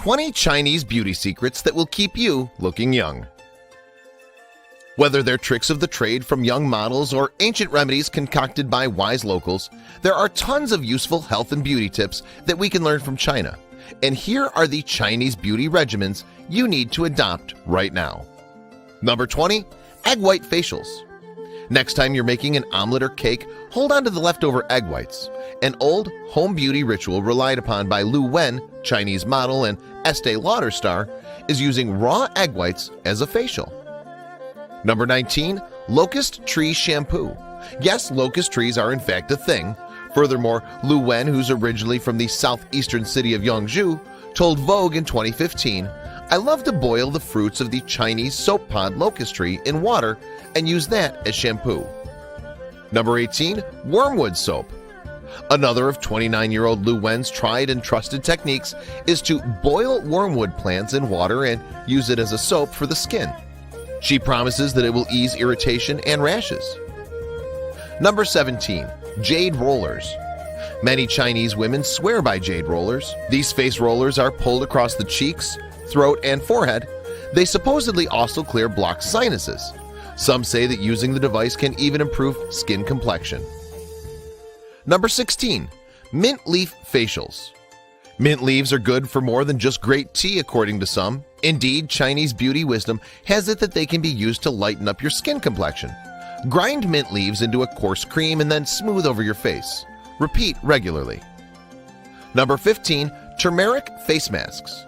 20 Chinese beauty secrets that will keep you looking young. Whether they're tricks of the trade from young models or ancient remedies concocted by wise locals, there are tons of useful health and beauty tips that we can learn from China. And here are the Chinese beauty regimens you need to adopt right now. Number 20. Egg white facials. Next time you're making an omelet or cake, hold on to the leftover egg whites. An old home beauty ritual relied upon by Lu Wen, Chinese model and Estee Lauder star, is using raw egg whites as a facial. Number 19. Locust tree shampoo. Yes, locust trees are in fact a thing. Furthermore, Lu Wen, who's originally from the southeastern city of Yangzhou, told Vogue in 2015, "I love to boil the fruits of the Chinese soap pod locust tree in water and use that as shampoo." Number 18. Wormwood soap. Another of 29-year-old Lu Wen's tried and trusted techniques is to boil wormwood plants in water and use it as a soap for the skin. She promises that it will ease irritation and rashes. Number 17. Jade rollers. Many Chinese women swear by jade rollers. These face rollers are pulled across the cheeks, throat, and forehead. They supposedly also clear blocked sinuses. Some say that using the device can even improve skin complexion. Number 16. Mint leaf facials. Mint leaves are good for more than just great tea, according to some. Indeed, Chinese beauty wisdom has it that they can be used to lighten up your skin complexion. Grind mint leaves into a coarse cream and then smooth over your face. Repeat regularly. Number 15. Turmeric face masks.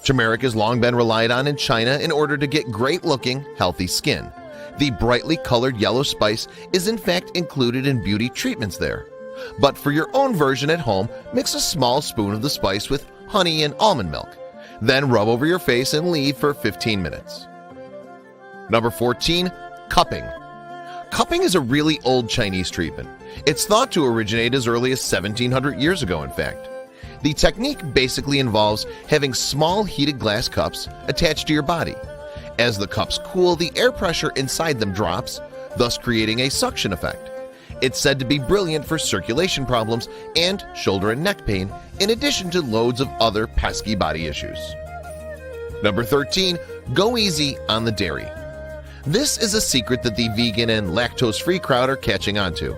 Turmeric has long been relied on in China in order to get great-looking, healthy skin. The brightly colored yellow spice is in fact included in beauty treatments there. But for your own version at home, mix a small spoon of the spice with honey and almond milk. Then rub over your face and leave for 15 minutes. Number 14. Cupping. Cupping is a really old Chinese treatment. It's thought to originate as early as 1700 years ago, in fact. The technique basically involves having small heated glass cups attached to your body. As the cups cool, the air pressure inside them drops, thus creating a suction effect. It's said to be brilliant for circulation problems and shoulder and neck pain, in addition to loads of other pesky body issues. Number 13. Go easy on the dairy. This is a secret that the vegan and lactose-free crowd are catching on to.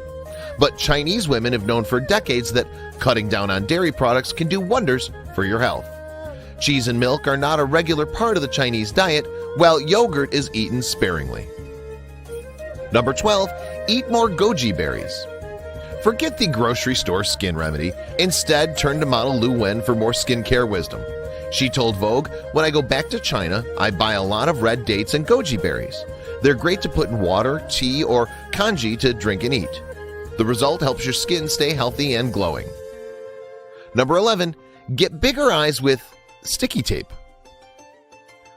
But Chinese women have known for decades that cutting down on dairy products can do wonders for your health. Cheese and milk are not a regular part of the Chinese diet, while yogurt is eaten sparingly. Number 12. Eat more goji berries. Forget the grocery store skin remedy. Instead, turn to model Lu Wen for more skincare wisdom. She told Vogue, "When I go back to China, I buy a lot of red dates and goji berries. They're great to put in water, tea, or congee to drink and eat. The result helps your skin stay healthy and glowing." Number 11. Get bigger eyes with sticky tape.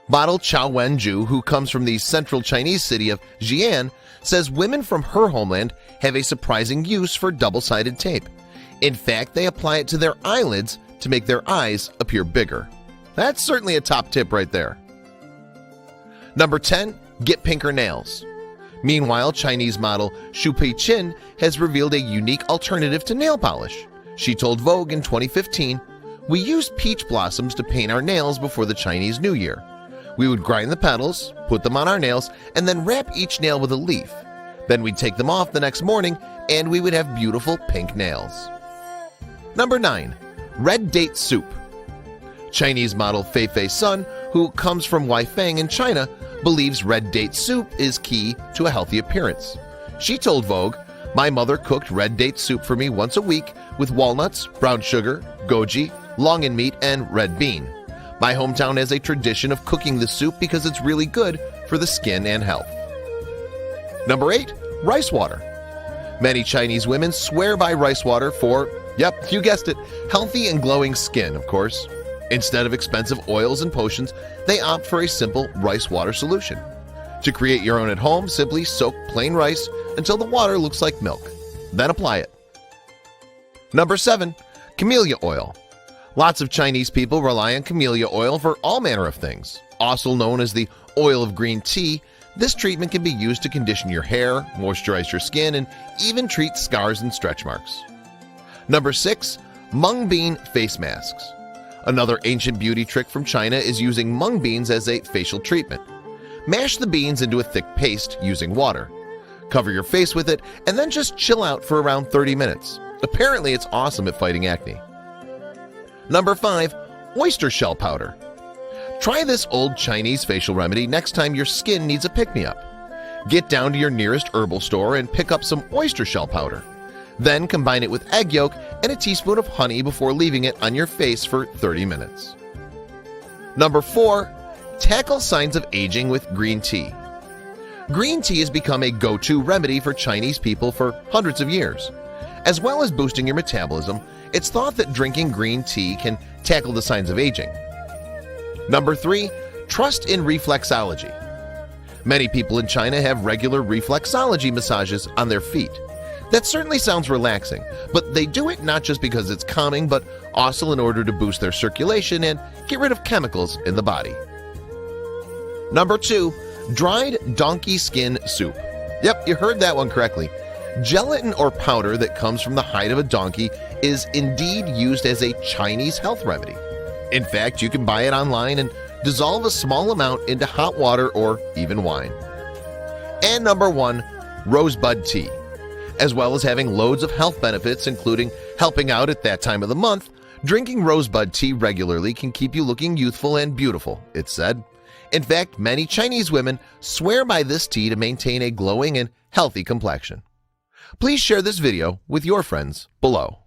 Model Chao Wenju, who comes from the central Chinese city of Xi'an, says women from her homeland have a surprising use for double-sided tape. In fact, they apply it to their eyelids to make their eyes appear bigger. That's certainly a top tip right there. Number 10. Get pinker nails. Meanwhile, Chinese model Xu Peiqin has revealed a unique alternative to nail polish. She told Vogue in 2015, "We used peach blossoms to paint our nails before the Chinese New Year. We would grind the petals, put them on our nails, and then wrap each nail with a leaf. Then we'd take them off the next morning, and we would have beautiful pink nails." Number 9. Red date soup. Chinese model Fei Fei Sun, who comes from Weifang in China, believes red date soup is key to a healthy appearance. She told Vogue, "My mother cooked red date soup for me once a week with walnuts, brown sugar, goji, longan meat, and red bean. My hometown has a tradition of cooking the soup because it's really good for the skin and health." Number 8. Rice water. Many Chinese women swear by rice water for, yep, you guessed it, healthy and glowing skin, of course. Instead of expensive oils and potions, they opt for a simple rice water solution. To create your own at home, simply soak plain rice until the water looks like milk. Then apply it. Number 7. Camellia oil. Lots of Chinese people rely on camellia oil for all manner of things. Also known as the oil of green tea, this treatment can be used to condition your hair, moisturize your skin, and even treat scars and stretch marks. Number 6. Mung bean face masks. Another ancient beauty trick from China is using mung beans as a facial treatment. Mash the beans into a thick paste using water. Cover your face with it and then just chill out for around 30 minutes. Apparently, it's awesome at fighting acne. Number 5. Oyster shell powder. Try this old Chinese facial remedy next time your skin needs a pick-me-up. Get down to your nearest herbal store and pick up some oyster shell powder. Then combine it with egg yolk and a teaspoon of honey before leaving it on your face for 30 minutes. Number 4. Tackle signs of aging with green tea. Green tea has become a go-to remedy for Chinese people for hundreds of years. As well as boosting your metabolism, it's thought that drinking green tea can tackle the signs of aging. Number 3. Trust in reflexology. Many people in China have regular reflexology massages on their feet. That certainly sounds relaxing, but they do it not just because it's calming, but also in order to boost their circulation and get rid of chemicals in the body. Number 2. Dried donkey skin soup. Yep, you heard that one correctly. Gelatin or powder that comes from the hide of a donkey is indeed used as a Chinese health remedy. In fact, you can buy it online and dissolve a small amount into hot water or even wine. And number 1. Rosebud tea. As well as having loads of health benefits, including helping out at that time of the month, drinking rosebud tea regularly can keep you looking youthful and beautiful, it's said. In fact, many Chinese women swear by this tea to maintain a glowing and healthy complexion. Please share this video with your friends below.